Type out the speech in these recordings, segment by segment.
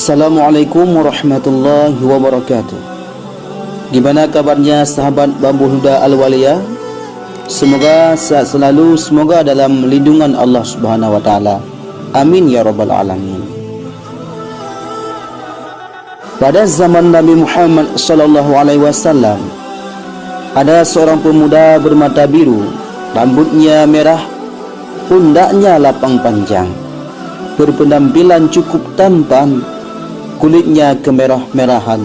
Assalamualaikum warahmatullahi wabarakatuh. Gimana kabarnya sahabat Bambu Huda Al-Waliyah? Semoga sehat selalu, semoga dalam lindungan Allah Subhanahu wa taala. Amin ya rabbal alamin. Pada zaman Nabi Muhammad sallallahu alaihi wasallam, ada seorang pemuda bermata biru, rambutnya merah, pundaknya lapang panjang, berpenampilan cukup tampan, kulitnya kemerah-merahan,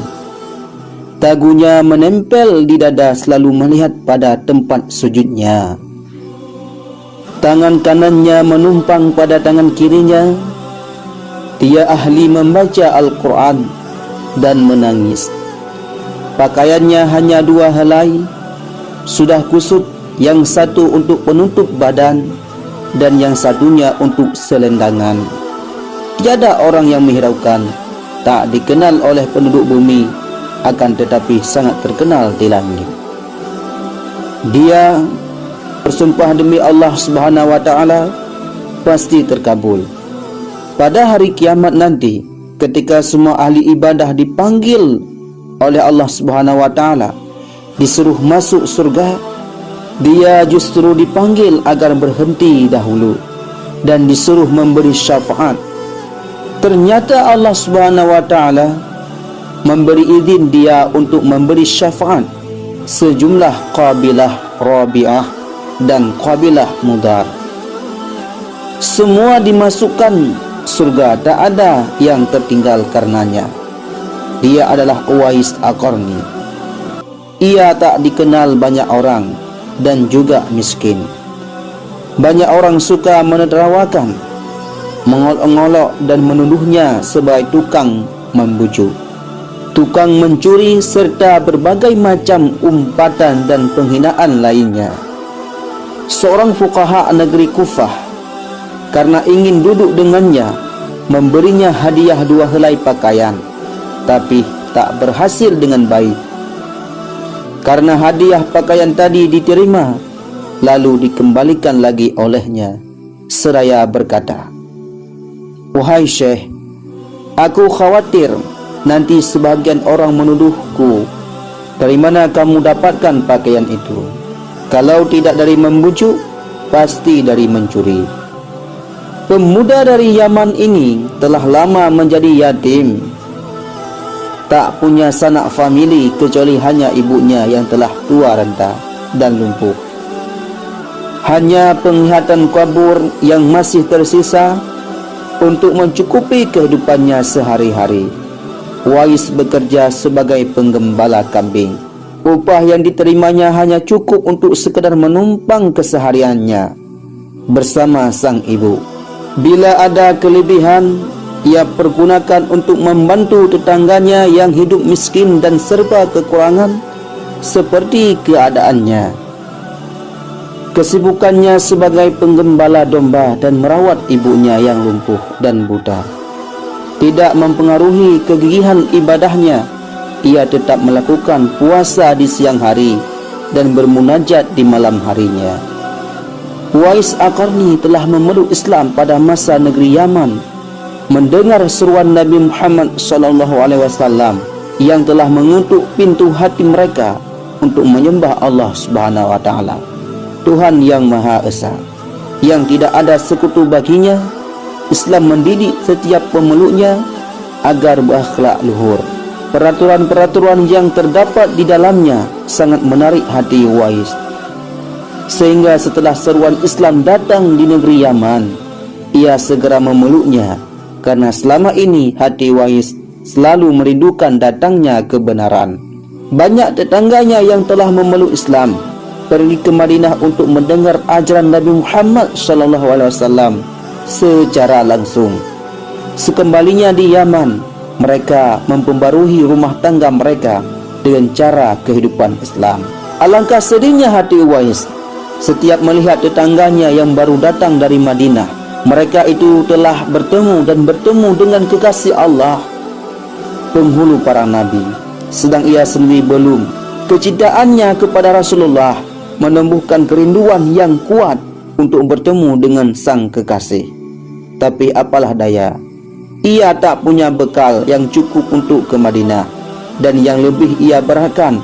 dagunya menempel di dada, selalu melihat pada tempat sujudnya. Tangan kanannya menumpang pada tangan kirinya. Dia ahli membaca Al-Quran dan menangis. Pakaiannya hanya dua helai, sudah kusut, yang satu untuk penutup badan dan yang satunya untuk selendangan. Tiada orang yang menghiraukan, tak dikenal oleh penduduk bumi, akan tetapi sangat terkenal di langit. Dia bersumpah demi Allah Subhanahu wa taala, pasti terkabul. Pada hari kiamat nanti, ketika semua ahli ibadah dipanggil oleh Allah Subhanahu wa taala, disuruh masuk surga, dia justru dipanggil agar berhenti dahulu dan disuruh memberi syafaat. Ternyata Allah Subhanahu wa taala memberi izin dia untuk memberi syafaat sejumlah qabilah Rabi'ah dan qabilah Mudar. Semua dimasukkan surga, tak ada yang tertinggal karenanya. Dia adalah Uwais Al-Qarni. Ia tak dikenal banyak orang dan juga miskin. Banyak orang suka menerawakan, mengolok-olok dan menuduhnya sebagai tukang membujuk, tukang mencuri, serta berbagai macam umpatan dan penghinaan lainnya. Seorang fuqaha negeri Kufah, karena ingin duduk dengannya, memberinya hadiah dua helai pakaian, tapi tak berhasil dengan baik. Karena hadiah pakaian tadi diterima, lalu dikembalikan lagi olehnya, seraya berkata, "Wahai Syekh, aku khawatir nanti sebagian orang menuduhku, dari mana kamu dapatkan pakaian itu? Kalau tidak dari membujuk, pasti dari mencuri." Pemuda dari Yaman ini telah lama menjadi yatim, tak punya sanak famili kecuali hanya ibunya yang telah tua renta dan lumpuh. Hanya penglihatan kabur yang masih tersisa untuk mencukupi kehidupannya sehari-hari. Uwais bekerja sebagai penggembala kambing. Upah yang diterimanya hanya cukup untuk sekedar menumpang kesehariannya bersama sang ibu. Bila ada kelebihan, ia pergunakan untuk membantu tetangganya yang hidup miskin dan serba kekurangan seperti keadaannya. Kesibukannya sebagai penggembala domba dan merawat ibunya yang lumpuh dan buta tidak mempengaruhi kegigihan ibadahnya. Ia tetap melakukan puasa di siang hari dan bermunajat di malam harinya. Uwais Al-Qarni telah memeluk Islam pada masa negeri Yaman, mendengar seruan Nabi Muhammad sallallahu alaihi wasallam yang telah mengutuk pintu hati mereka untuk menyembah Allah Subhanahu wa taala, Tuhan yang Maha Esa, yang tidak ada sekutu baginya. Islam mendidik setiap pemeluknya agar berakhlak luhur. Peraturan-peraturan yang terdapat di dalamnya sangat menarik hati Uwais, sehingga setelah seruan Islam datang di negeri Yaman, ia segera memeluknya, karena selama ini hati Uwais selalu merindukan datangnya kebenaran. Banyak tetangganya yang telah memeluk Islam pergi ke Madinah untuk mendengar ajaran Nabi Muhammad SAW secara langsung. Sekembalinya di Yaman, mereka memperbarui rumah tangga mereka dengan cara kehidupan Islam. Alangkah sedihnya hati Uwais setiap melihat tetangganya yang baru datang dari Madinah. Mereka itu telah bertemu dengan kekasih Allah, penghulu para nabi, sedang ia sendiri belum. Kecintaannya kepada Rasulullah menumbuhkan kerinduan yang kuat untuk bertemu dengan sang kekasih. Tapi apalah daya, Ia tak punya bekal yang cukup untuk ke Madinah, dan yang lebih ia berharapkan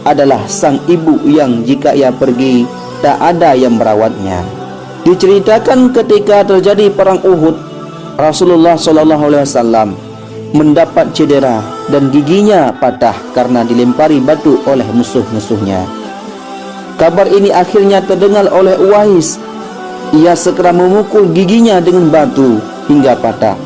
adalah sang ibu yang jika ia pergi tak ada yang merawatnya. Diceritakan ketika terjadi perang Uhud, Rasulullah SAW mendapat cedera dan giginya patah karena dilempari batu oleh musuh-musuhnya. Kabar ini akhirnya terdengar oleh Uwais. Ia segera memukul giginya dengan batu hingga patah.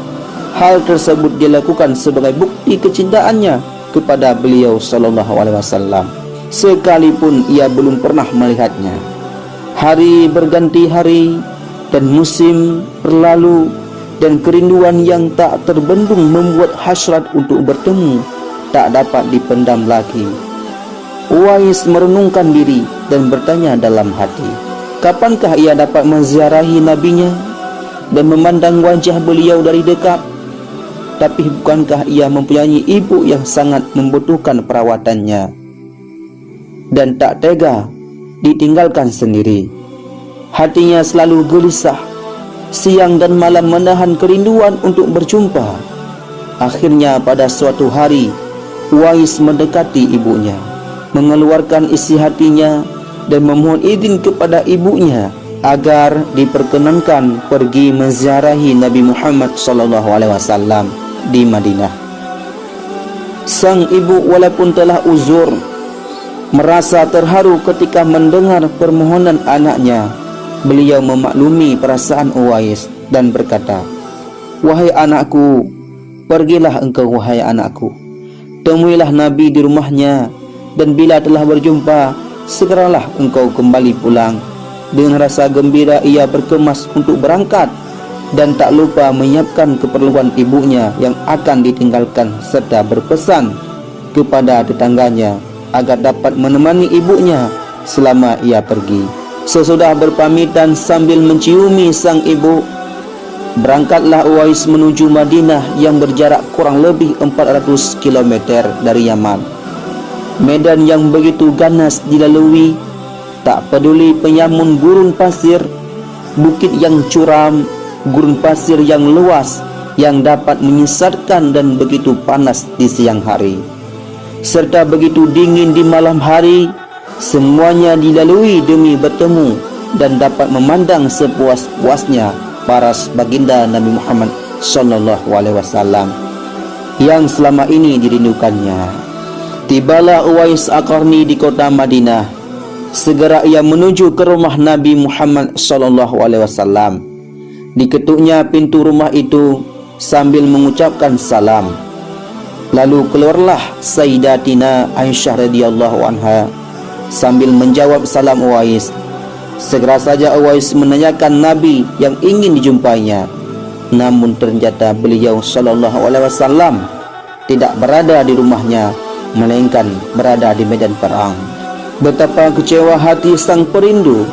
Hal tersebut dilakukan sebagai bukti kecintaannya kepada beliau SAW, sekalipun ia belum pernah melihatnya. Hari berganti hari dan musim berlalu, dan kerinduan yang tak terbendung membuat hasrat untuk bertemu tak dapat dipendam lagi. Uwais merenungkan diri dan bertanya dalam hati, kapankah ia dapat menziarahi nabinya dan memandang wajah beliau dari dekat? Tapi bukankah ia mempunyai ibu yang sangat membutuhkan perawatannya dan tak tega ditinggalkan sendiri? Hatinya selalu gelisah, siang dan malam menahan kerinduan untuk berjumpa. Akhirnya pada suatu hari, Uwais mendekati ibunya, mengeluarkan isi hatinya dan memohon izin kepada ibunya agar diperkenankan pergi menziarahi Nabi Muhammad SAW di Madinah. Sang ibu walaupun telah uzur, merasa terharu ketika mendengar permohonan anaknya. Beliau memaklumi perasaan Uwais dan berkata, "Wahai anakku, pergilah engkau wahai anakku, temuilah Nabi di rumahnya, dan bila telah berjumpa, segeralah engkau kembali pulang." Dengan rasa gembira ia berkemas untuk berangkat dan tak lupa menyiapkan keperluan ibunya yang akan ditinggalkan, serta berpesan kepada tetangganya agar dapat menemani ibunya selama ia pergi. Sesudah berpamitan sambil menciumi sang ibu, berangkatlah Uwais menuju Madinah yang berjarak kurang lebih 400 km dari Yaman. Medan yang begitu ganas dilalui, tak peduli penyamun gurun pasir, bukit yang curam, gurun pasir yang luas yang dapat menyesatkan dan begitu panas di siang hari, serta begitu dingin di malam hari. Semuanya dilalui demi bertemu dan dapat memandang sepuas-puasnya para baginda Nabi Muhammad SAW yang selama ini dirindukannya. Tibalah Uwais Al-Qarni di kota Madinah. Segera ia menuju ke rumah Nabi Muhammad SAW. Diketuknya pintu rumah itu sambil mengucapkan salam. Lalu keluarlah Sayyidatina Aisyah radhiyallahu anha sambil menjawab salam Uwais. Segera saja Uwais menanyakan Nabi yang ingin dijumpainya, namun ternyata beliau SAW tidak berada di rumahnya, melainkan berada di medan perang. Betapa kecewa hati sang perindu,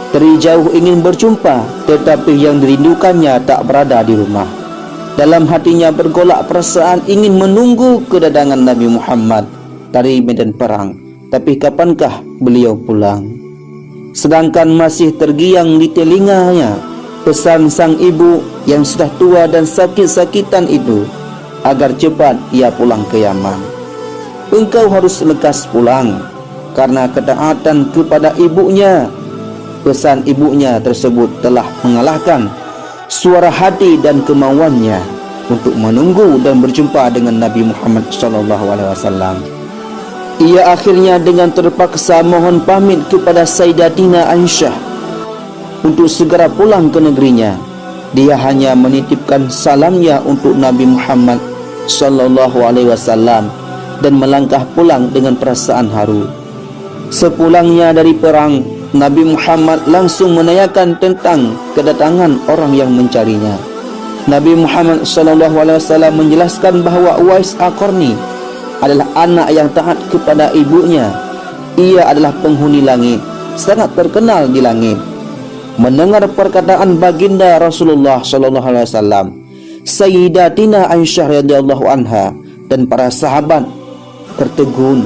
dari jauh ingin berjumpa, tetapi yang dirindukannya tak berada di rumah. Dalam hatinya bergolak perasaan ingin menunggu kedatangan Nabi Muhammad dari medan perang, tapi kapankah beliau pulang? Sedangkan masih tergiang di telinganya pesan sang ibu yang sudah tua dan sakit-sakitan itu agar cepat ia pulang ke Yaman. Engkau harus lekas pulang karena ketaatan kepada ibunya. Pesan ibunya tersebut telah mengalahkan suara hati dan kemauannya untuk menunggu dan berjumpa dengan Nabi Muhammad SAW. Ia akhirnya dengan terpaksa mohon pamit kepada Sayyidatina Aisyah untuk segera pulang ke negerinya. Dia hanya menitipkan salamnya untuk Nabi Muhammad SAW dan melangkah pulang dengan perasaan haru. Sepulangnya dari perang, Nabi Muhammad langsung menanyakan tentang kedatangan orang yang mencarinya. Nabi Muhammad SAW menjelaskan bahawa Uwais Al-Qarni adalah anak yang taat kepada ibunya. Ia adalah penghuni langit, sangat terkenal di langit. Mendengar perkataan baginda Rasulullah SAW, Sayyidatina Aisyah radhiyallahu anha dan para sahabat tertegun.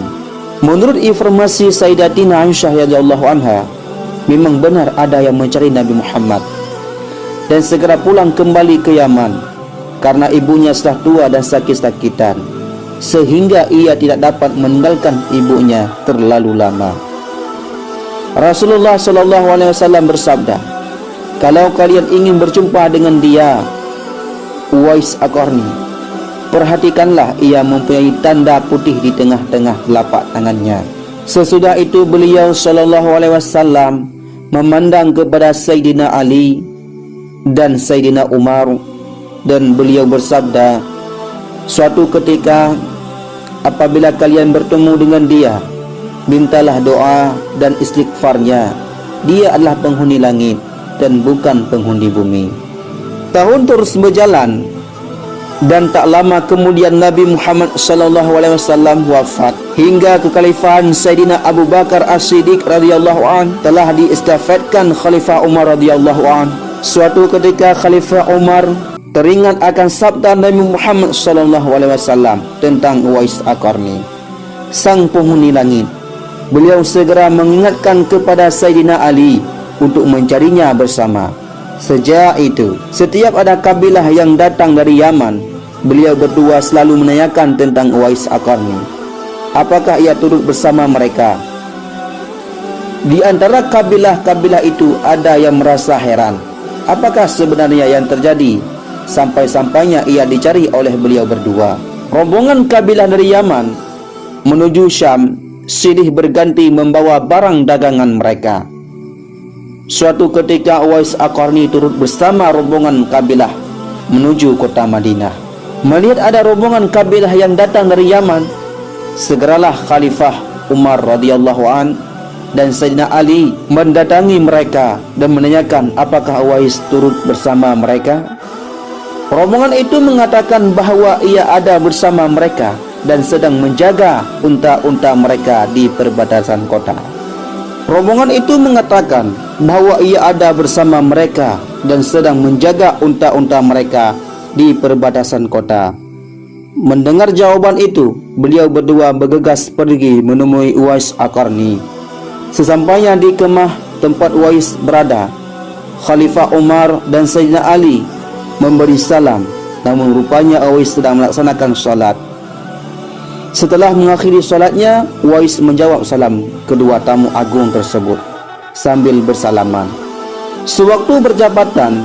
Menurut informasi Sayyidatina Aisyah radhiyallahu anha, memang benar ada yang mencari Nabi Muhammad dan segera pulang kembali ke Yaman. karena ibunya sudah tua dan sakit-sakitan, sehingga ia tidak dapat meninggalkan ibunya terlalu lama. Rasulullah SAW bersabda, kalau kalian ingin berjumpa dengan dia, Uwais Al-Qarni, perhatikanlah ia mempunyai tanda putih di tengah-tengah telapak tangannya. Sesudah itu beliau SAW memandang kepada Sayyidina Ali dan Sayyidina Umar, dan beliau bersabda, suatu ketika apabila kalian bertemu dengan dia, mintalah doa dan istighfarnya. Dia adalah penghuni langit dan bukan penghuni bumi. Tahun terus berjalan, dan tak lama kemudian Nabi Muhammad SAW wafat, hingga kekhalifahan Sayyidina Abu Bakar As-Siddiq radhiyallahu an telah diistafetkan Khalifah Umar radhiyallahu an. Suatu ketika Khalifah Umar teringat akan sabda Nabi Muhammad SAW tentang Uwais Al-Qarni, sang penghuni langit. Beliau segera mengingatkan kepada Sayyidina Ali untuk mencarinya bersama. Sejak itu, setiap ada kabilah yang datang dari Yaman, beliau berdua selalu menanyakan tentang Uwais Al-Qarni, apakah ia turut bersama mereka. Di antara kabilah-kabilah itu ada yang merasa heran, apakah sebenarnya yang terjadi sampai-sampainya ia dicari oleh beliau berdua. Rombongan kabilah dari Yaman menuju Syam silih berganti membawa barang dagangan mereka. Suatu ketika Uwais Al-Qarni turut bersama rombongan kabilah menuju kota Madinah. Melihat ada rombongan kabilah yang datang dari Yaman, segeralah Khalifah Umar radhiyallahu an dan Sayyidina Ali mendatangi mereka dan menanyakan apakah Uwais turut bersama mereka. Rombongan itu mengatakan bahawa ia ada bersama mereka dan sedang menjaga unta-unta mereka di perbatasan kota. Rombongan itu mengatakan bahawa ia ada bersama mereka dan sedang menjaga unta-unta mereka di perbatasan kota. Mendengar jawaban itu, beliau berdua bergegas pergi menemui Uwais Al-Qarni. Sesampainya di kemah tempat Uwais berada, Khalifah Umar dan Sayyidina Ali memberi salam, namun rupanya Uwais sedang melaksanakan salat. Setelah mengakhiri salatnya, Uwais menjawab salam kedua tamu agung tersebut sambil bersalaman. Sewaktu berjabatan,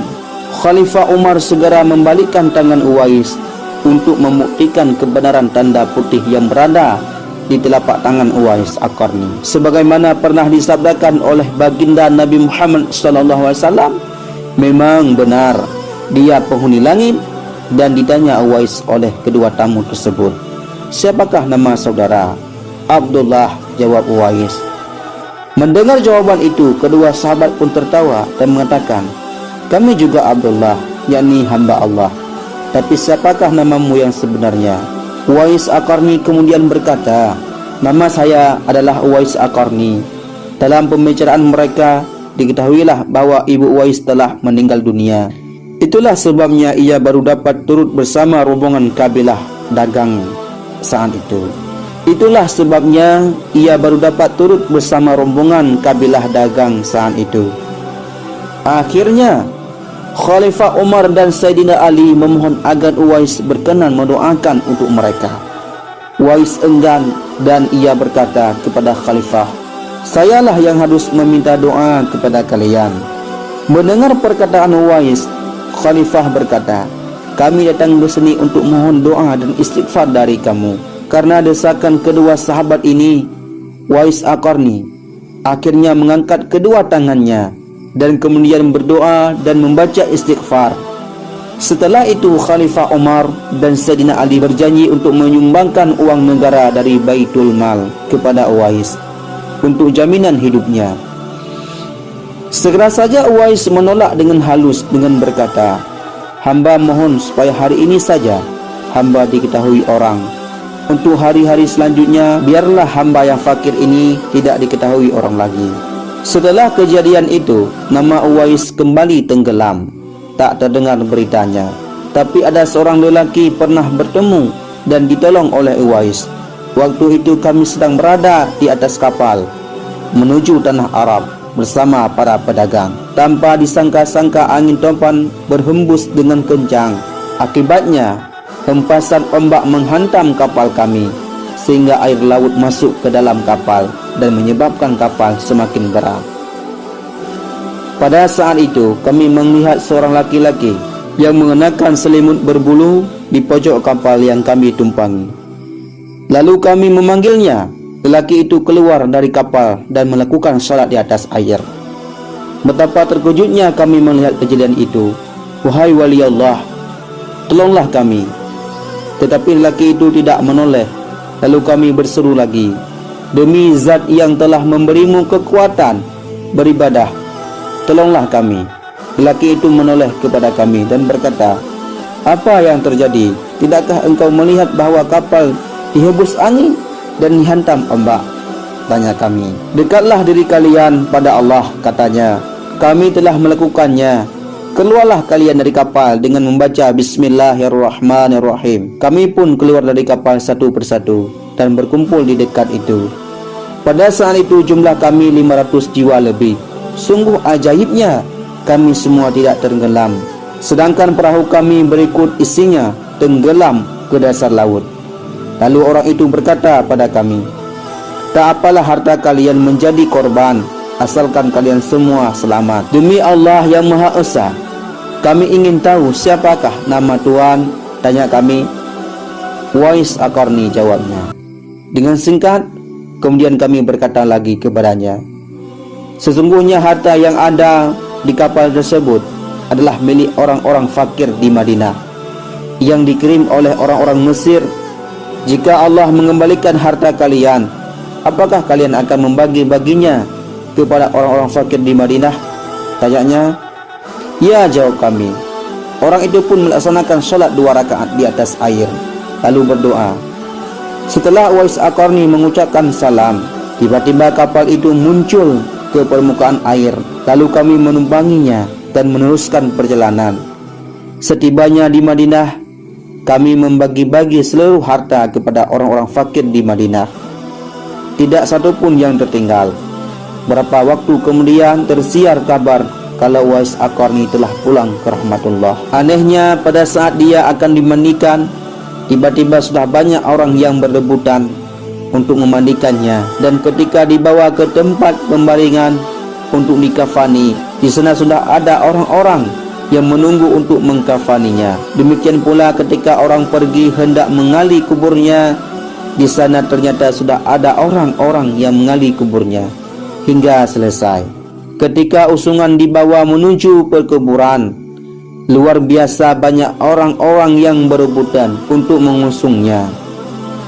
Khalifah Umar segera membalikkan tangan Uwais untuk membuktikan kebenaran tanda putih yang berada di telapak tangan Uwais Al-Qarni, sebagaimana pernah disabdakan oleh baginda Nabi Muhammad SAW. Memang benar dia penghuni langit. Dan ditanya Uwais oleh kedua tamu tersebut, siapakah nama saudara? Abdullah, jawab Uwais. Mendengar jawaban itu, kedua sahabat pun tertawa dan mengatakan, kami juga Abdullah, yakni hamba Allah. Tapi siapakah namamu yang sebenarnya? Uwais Al-Qarni kemudian berkata, nama saya adalah Uwais Al-Qarni. Dalam pembicaraan mereka, diketahuilah bahwa ibu Uwais telah meninggal dunia. Itulah sebabnya ia baru dapat turut bersama rombongan kabilah dagang saat itu. Itulah sebabnya ia baru dapat turut bersama rombongan kabilah dagang saat itu. Akhirnya Khalifah Umar dan Sayyidina Ali memohon agar Uwais berkenan mendoakan untuk mereka. Uwais enggan dan ia berkata kepada Khalifah, sayalah yang harus meminta doa kepada kalian. Mendengar perkataan Uwais, Khalifah berkata, kami datang ke sini untuk mohon doa dan istighfar dari kamu. Karena desakan kedua sahabat ini, Uwais Al-Qarni akhirnya mengangkat kedua tangannya dan kemudian berdoa dan membaca istighfar. Setelah itu Khalifah Umar dan Sayyidina Ali berjanji untuk menyumbangkan uang negara dari Baitul Mal kepada Uwais untuk jaminan hidupnya. Segera saja Uwais menolak dengan halus dengan berkata, hamba mohon supaya hari ini saja hamba diketahui orang. Untuk hari-hari selanjutnya biarlah hamba yang fakir ini tidak diketahui orang lagi. Setelah kejadian itu, nama Uwais kembali tenggelam, tak terdengar beritanya. Tapi ada seorang lelaki pernah bertemu dan ditolong oleh Uwais. Waktu itu kami sedang berada di atas kapal menuju tanah Arab bersama para pedagang. Tanpa disangka-sangka angin topan berhembus dengan kencang Akibatnya, hempasan ombak menghantam kapal kami, sehingga air laut masuk ke dalam kapal dan menyebabkan kapal semakin berat. Pada saat itu, kami melihat seorang laki-laki yang mengenakan selimut berbulu di pojok kapal yang kami tumpangi. Lalu kami memanggilnya. Lelaki itu keluar dari kapal dan melakukan salat di atas air. Betapa terkejutnya kami melihat kejadian itu. Wahai wali Allah, tolonglah kami. Tetapi lelaki itu tidak menoleh. Lalu kami berseru lagi, demi zat yang telah memberimu kekuatan beribadah, tolonglah kami. Lelaki itu menoleh kepada kami dan berkata, apa yang terjadi? Tidakkah engkau melihat bahwa kapal dihembus angin dan dihantam ombak? Tanya kami. Dekatlah diri kalian pada Allah, katanya. Kami telah melakukannya. Keluarlah kalian dari kapal dengan membaca Bismillahirrahmanirrahim. Kami pun keluar dari kapal satu persatu dan berkumpul di dekat itu. Pada saat itu jumlah kami 500 jiwa lebih. Sungguh ajaibnya, kami semua tidak tenggelam, sedangkan perahu kami berikut isinya tenggelam ke dasar laut. Lalu orang itu berkata pada kami, tak apalah harta kalian menjadi korban, asalkan kalian semua selamat. Demi Allah yang Maha Esa, kami ingin tahu siapakah nama Tuhan? Tanya kami. Uwais Al-Qarni jawabnya. Dengan singkat, kemudian kami berkata lagi kepadanya, sesungguhnya harta yang ada di kapal tersebut adalah milik orang-orang fakir di Madinah yang dikirim oleh orang-orang Mesir. Jika Allah mengembalikan harta kalian, apakah kalian akan membagi-baginya kepada orang-orang fakir di Madinah? Tanyanya. Ya, jawab kami. Orang itu pun melaksanakan sholat 2 rakaat di atas air, lalu berdoa. Setelah Uwais Al-Qarni mengucapkan salam, tiba-tiba kapal itu muncul ke permukaan air. Lalu kami menumpanginya dan meneruskan perjalanan. Setibanya di Madinah, kami membagi-bagi seluruh harta kepada orang-orang fakir di Madinah. Tidak satu pun yang tertinggal. Berapa waktu kemudian tersiar kabar kalau Uwais Al-Qarni telah pulang ke rahmatullah. Anehnya, pada saat dia akan dimandikan, tiba-tiba sudah banyak orang yang berebutan untuk memandikannya. Dan ketika dibawa ke tempat pembaringan untuk dikafani, di sana sudah ada orang-orang yang menunggu untuk mengkafaninya. Demikian pula ketika orang pergi hendak mengali kuburnya, di sana ternyata sudah ada orang-orang yang mengali kuburnya hingga selesai. Ketika usungan dibawa menuju perkuburan, luar biasa banyak orang-orang yang berebutan untuk mengusungnya.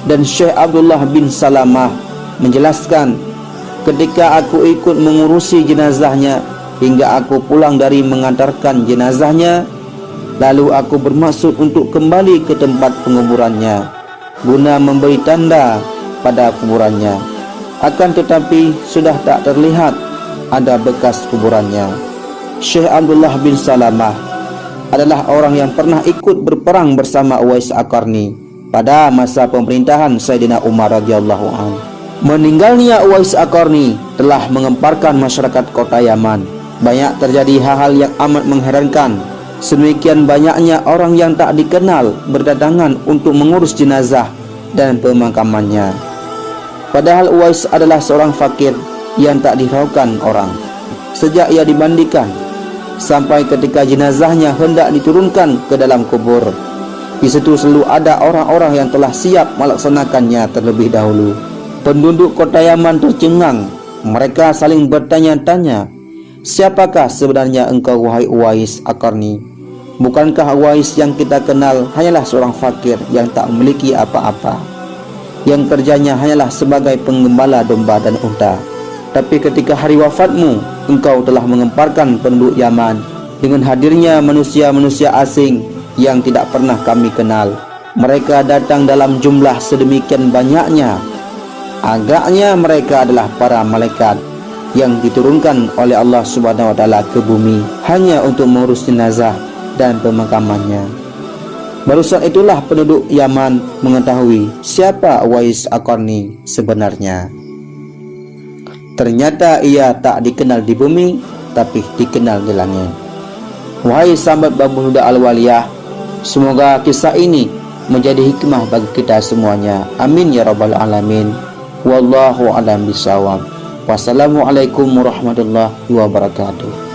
Dan Syekh Abdullah bin Salamah menjelaskan, ketika aku ikut mengurusi jenazahnya hingga aku pulang dari mengantarkan jenazahnya, lalu aku bermaksud untuk kembali ke tempat penguburannya guna memberi tanda pada kuburannya. Akan tetapi sudah tak terlihat ada bekas kuburannya. Syekh Abdullah bin Salamah adalah orang yang pernah ikut berperang bersama Uwais Al-Qarni pada masa pemerintahan Sayyidina Umar radhiyallahu anhu. Meninggalnya Uwais Al-Qarni telah mengemparkan masyarakat kota Yaman. Banyak terjadi hal-hal yang amat mengherankan. Sedemikian banyaknya orang yang tak dikenal berdatangan untuk mengurus jenazah dan pemakamannya. Padahal Uwais adalah seorang fakir yang tak dihiraukan orang. Sejak ia dimandikan sampai ketika jenazahnya hendak diturunkan ke dalam kubur, di situ selalu ada orang-orang yang telah siap melaksanakannya terlebih dahulu. Penduduk kota Yaman tercengang. Mereka saling bertanya-tanya, siapakah sebenarnya engkau wahai Uwais Al-Qarni? Bukankah Uwais yang kita kenal hanyalah seorang fakir yang tak memiliki apa-apa, yang kerjanya hanyalah sebagai penggembala domba dan unta? Tapi ketika hari wafatmu, engkau telah mengemparkan penduduk Yaman dengan hadirnya manusia-manusia asing yang tidak pernah kami kenal. Mereka datang dalam jumlah sedemikian banyaknya. Agaknya mereka adalah para malaikat yang diturunkan oleh Allah Subhanahu wa taala ke bumi hanya untuk mengurus jenazah dan pemakamannya. Baru saat itulah penduduk Yaman mengetahui siapa Uwais Al-Qarni sebenarnya. Ternyata ia tak dikenal di bumi, tapi dikenal di langit. Wahai sahabat Babu Huda Al-Waliyah, Semoga kisah ini menjadi hikmah bagi kita semuanya. Amin ya rabbal alamin. Wallahu a'lam bishawab. Wassalamualaikum warahmatullahi wabarakatuh.